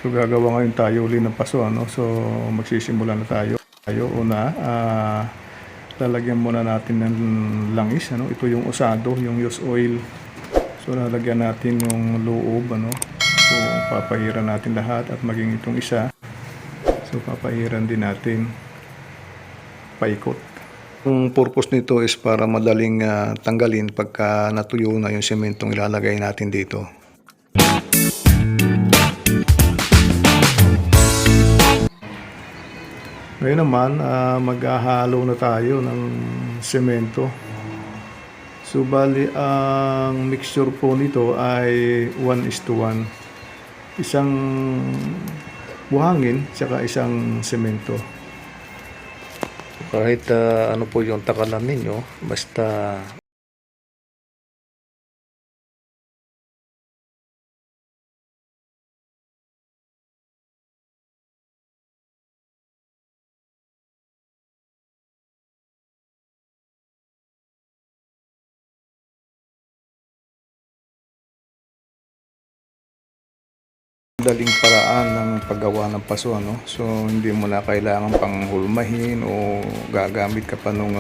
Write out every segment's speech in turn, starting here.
So gagawa ngayon tayo uli ng paso, ano? So magsisimula na tayo. Una, lalagyan muna natin ng langis, ano? Ito yung usado, yung used oil. So lalagyan natin yung loob, ano? So papahiran natin lahat at maging itong isa. So papahiran din natin paikot. Ang purpose nito is para madaling tanggalin pagka natuyo na yung sementong ilalagay natin dito. Ngayon naman, maghahalo na tayo ng semento. So, bali, ang mixture po nito ay 1:1. Isang buhangin, tsaka isang semento. Kahit ano po yung takalan ninyo, basta daling paraan ng paggawa ng paso, ano? So hindi mo na kailangan pang hulmahin o gagamit ka pa nung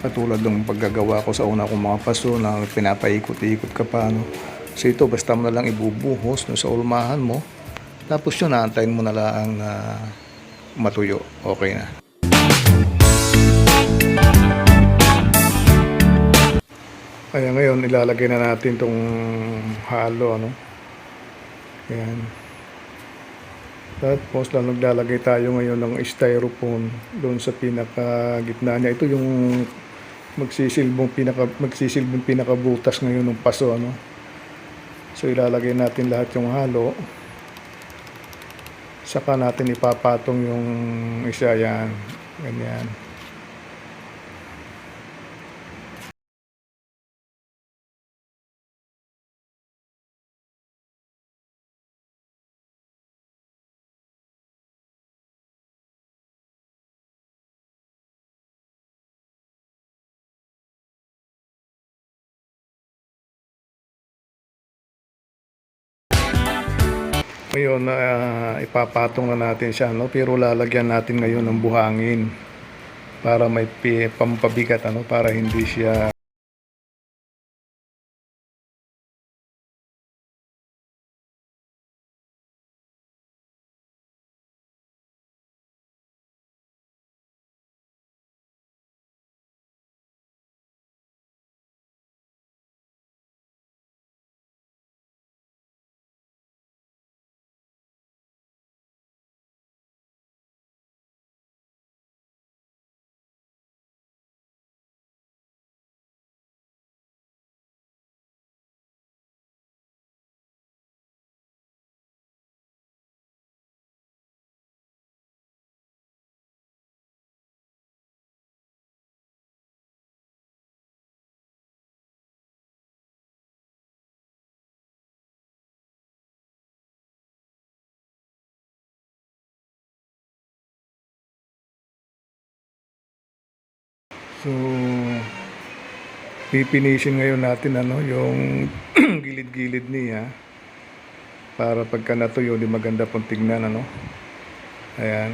katulad ng paggagawa ko sa una kong mga paso na pinapaikot-ikot ka pa, ano? So ito basta mo na lang ibubuhos no, sa ulmahan mo, tapos yun naantayin mo na lang matuyo, okay na. Kaya ngayon ilalagay na natin tong halo, ano? Ayan. Tapos naglalagay tayo ngayon ng styrofoam doon sa pinaka gitna niya. Ito yung magsisilbong pinakabutas ngayon ng paso, ano. So ilalagay natin lahat yung halo. Saka natin ipapatong yung isa, yan. Ganyan. Ngayon, ipapatong na natin siya, no? Pero lalagyan natin ngayon ng buhangin para may pampabigat, ano? Para hindi siya so pipinisin ngayon natin, ano, yung gilid-gilid niya para pagka natuyo di maganda pong tignan, ano. Ayan.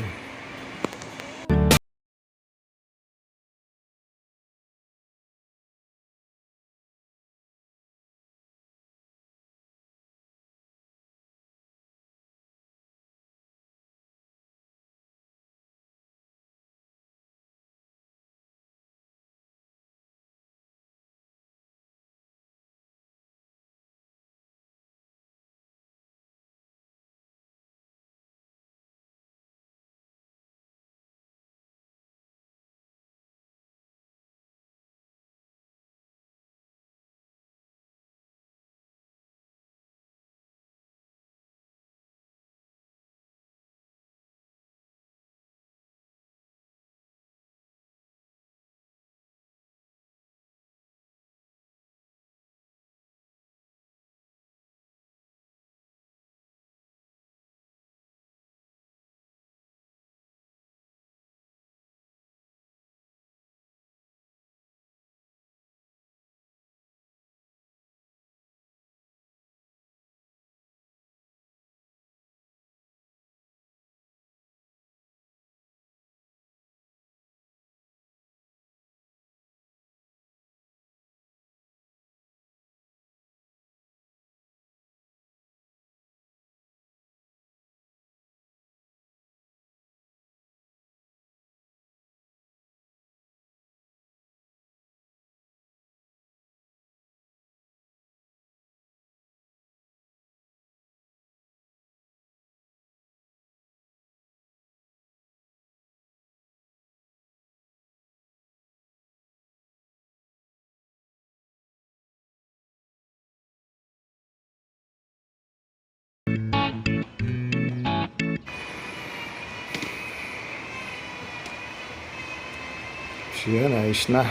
So yan, ayos na.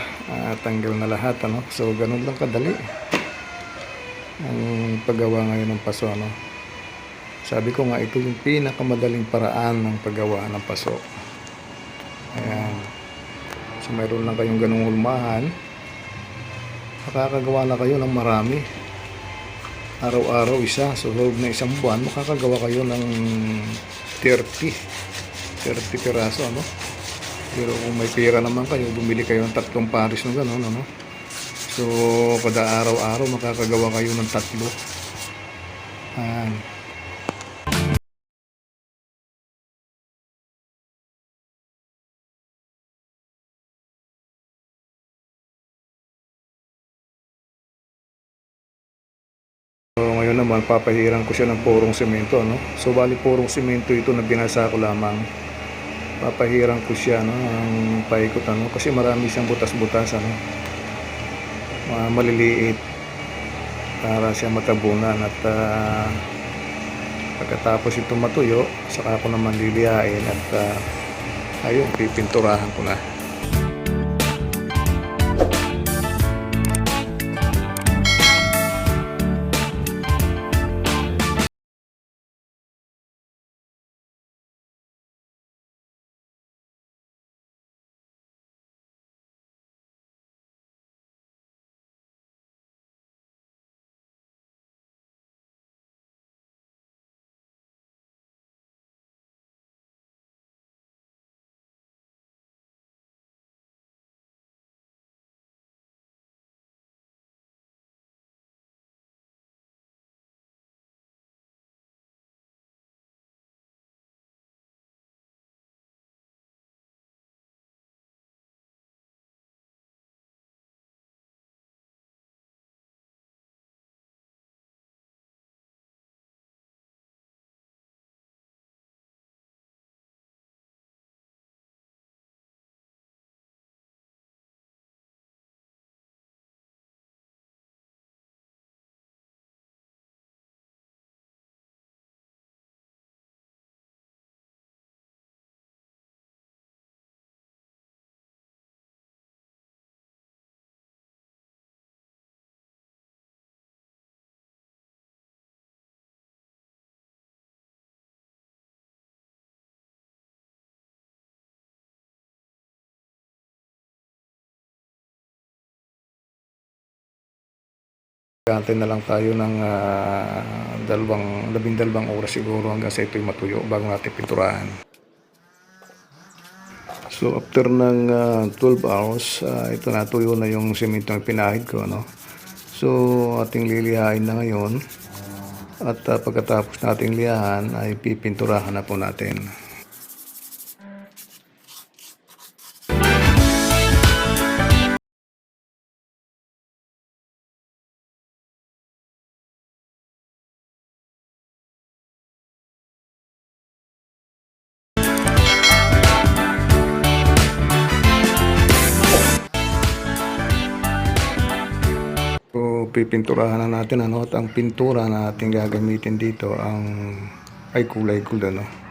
Tanggal na lahat, ano. So ganun lang kadali ang paggawa ngayon ng paso, ano. Sabi ko nga, ito yung pinakamadaling paraan ng paggawa ng paso. Ayan. So mayroon lang kayong ganung hulmahan, makakagawa na kayo ng marami. Araw-araw isa. So loob na isang buwan, makakagawa kayo ng 30 piraso, ano. Pero kung may pera naman kayo, bumili kayo ng 3 pares ng gano'n, ano. So kada araw-araw makakagawa kayo ng 3. Ayan. So ngayon naman papahiran ko siya ng purong semento, no. So bali purong semento ito na binasa ko lamang. Papahiran ko siya, no, ang paikot, ano, kasi marami siyang butas-butas, ano. Maliliit para siya matabunan at pagkatapos ito matuyo, saka ko naman lilihain at ayun, pipinturahan ko na. Antay na lang tayo ng 12 oras siguro hanggang sa ito'y matuyo bago natin pinturahan. So after ng 12 hours, ito natuyo na yung semento na pinahid ko, no? So ating lilihain na ngayon at pagkatapos nating lihahan ay pipinturahan na po natin. So pipinturahan na natin, ano, at ang pintura na ating gagamitin dito ay kulay gold, ano.